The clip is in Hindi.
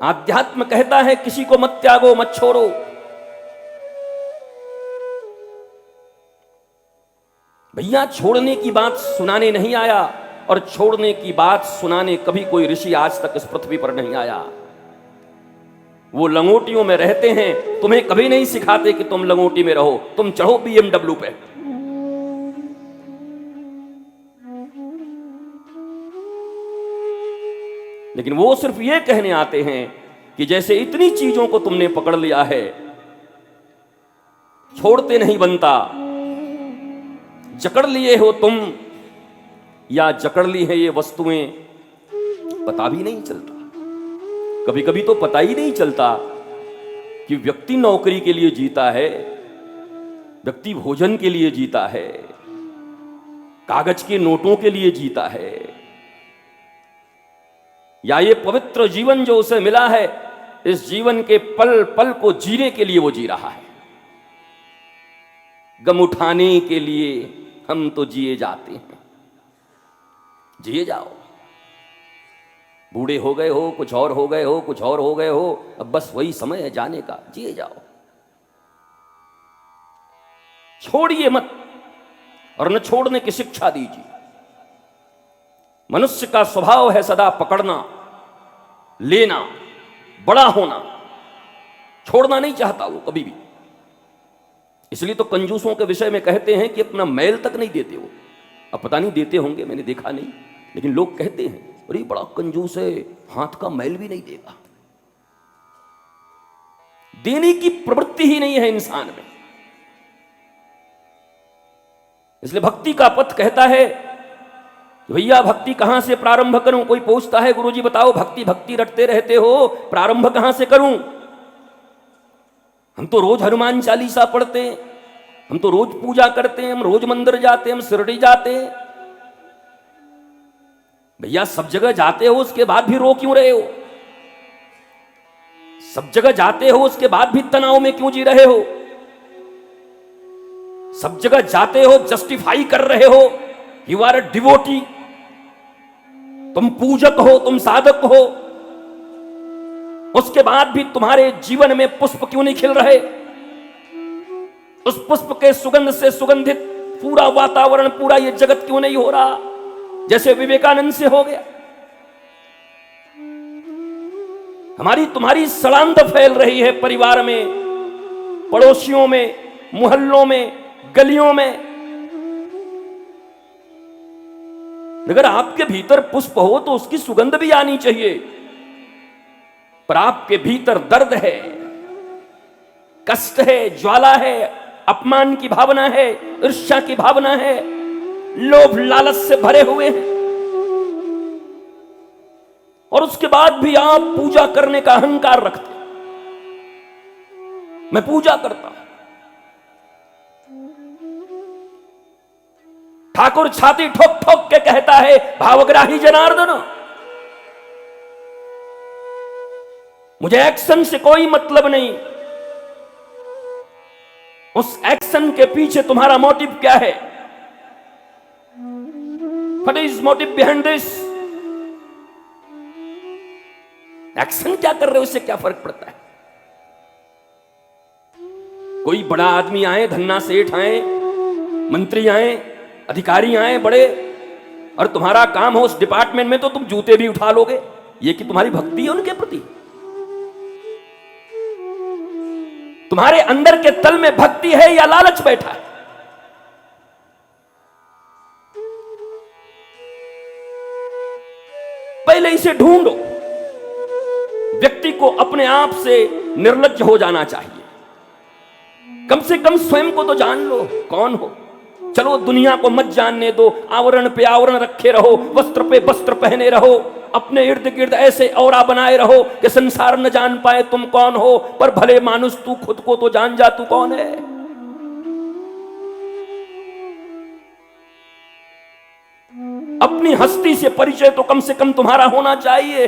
आध्यात्म कहता है किसी को मत त्यागो, मत छोड़ो। भैया छोड़ने की बात सुनाने नहीं आया, और छोड़ने की बात सुनाने कभी कोई ऋषि आज तक इस पृथ्वी पर नहीं आया। वो लंगोटियों में रहते हैं, तुम्हें कभी नहीं सिखाते कि तुम लंगोटी में रहो, तुम चढ़ो BMW पे। लेकिन वो सिर्फ ये कहने आते हैं कि जैसे इतनी चीजों को तुमने पकड़ लिया है, छोड़ते नहीं बनता। जकड़ लिए हो तुम, या जकड़ ली है ये वस्तुएं, पता भी नहीं चलता। कभी कभी तो पता ही नहीं चलता कि व्यक्ति नौकरी के लिए जीता है, व्यक्ति भोजन के लिए जीता है, कागज के नोटों के लिए जीता है, या ये पवित्र जीवन जो उसे मिला है, इस जीवन के पल पल को जीने के लिए वो जी रहा है। गम उठाने के लिए हम तो जिए जाते हैं। जिए जाओ। बूढ़े हो गए हो, कुछ और हो गए हो, कुछ और हो गए हो, अब बस वही समय है जाने का, जिए जाओ। छोड़िए मत, और न छोड़ने की शिक्षा दीजिए। मनुष्य का स्वभाव है सदा पकड़ना, लेना, बड़ा होना, छोड़ना नहीं चाहता वो कभी भी। इसलिए तो कंजूसों के विषय में कहते हैं कि अपना मैल तक नहीं देते वो। अब पता नहीं देते होंगे, मैंने देखा नहीं, लेकिन लोग कहते हैं अरे बड़ा कंजूस है, हाथ का मैल भी नहीं देगा। देने की प्रवृत्ति ही नहीं है इंसान में। इसलिए भक्ति का पथ कहता है भैया भक्ति कहां से प्रारंभ करूं। कोई पूछता है गुरुजी बताओ भक्ति भक्ति रटते रहते हो, प्रारंभ कहां से करूं। हम तो रोज हनुमान चालीसा पढ़ते हैं, हम तो रोज पूजा करते हैं, हम रोज मंदिर जाते हैं, हम शिरडी जाते हैं। भैया सब जगह जाते हो उसके बाद भी रो क्यों रहे हो। सब जगह जाते हो उसके बाद भी तनाव में क्यों जी रहे हो। सब जगह जाते हो जस्टिफाई कर रहे हो, यू आर अ डिवोटी, तुम पूजक हो, तुम साधक हो, उसके बाद भी तुम्हारे जीवन में पुष्प क्यों नहीं खिल रहे। उस पुष्प के सुगंध से सुगंधित पूरा वातावरण, पूरा ये जगत क्यों नहीं हो रहा जैसे विवेकानंद से हो गया। हमारी तुम्हारी सड़ांध फैल रही है परिवार में, पड़ोसियों में, मोहल्लों में, गलियों में। अगर आपके भीतर पुष्प हो तो उसकी सुगंध भी आनी चाहिए, पर आपके भीतर दर्द है, कष्ट है, ज्वाला है, अपमान की भावना है, ईर्ष्या की भावना है, लोभ लालच से भरे हुए हैं, और उसके बाद भी आप पूजा करने का अहंकार रखते। मैं पूजा करता हूं। ठाकुर छाती ठोक ठोक के कहता है भावग्राही जनार्दन, मुझे एक्शन से कोई मतलब नहीं। उस एक्शन के पीछे तुम्हारा मोटिव क्या है। What is motive behind this? Action क्या कर रहे हो, उससे क्या फर्क पड़ता है। कोई बड़ा आदमी आए, धन्ना सेठ आए, मंत्री आए, अधिकारी आए बड़े, और तुम्हारा काम हो उस डिपार्टमेंट में तो तुम जूते भी उठा लोगे, ये कि तुम्हारी भक्ति है उनके प्रति। तुम्हारे अंदर के तल में भक्ति है या लालच बैठा है। पहले इसे ढूंढो। व्यक्ति को अपने आप से निर्लज्ज हो जाना चाहिए। कम से कम स्वयं को तो जान लो कौन हो। चलो दुनिया को मत जानने दो, आवरण पे आवरण रखे रहो, वस्त्र पे वस्त्र पहने रहो, अपने इर्द गिर्द ऐसे औरा बनाए रहो कि संसार न जान पाए तुम कौन हो, पर भले मानुस तू खुद को तो जान जा तू कौन है। अपनी हस्ती से परिचय तो कम से कम तुम्हारा होना चाहिए।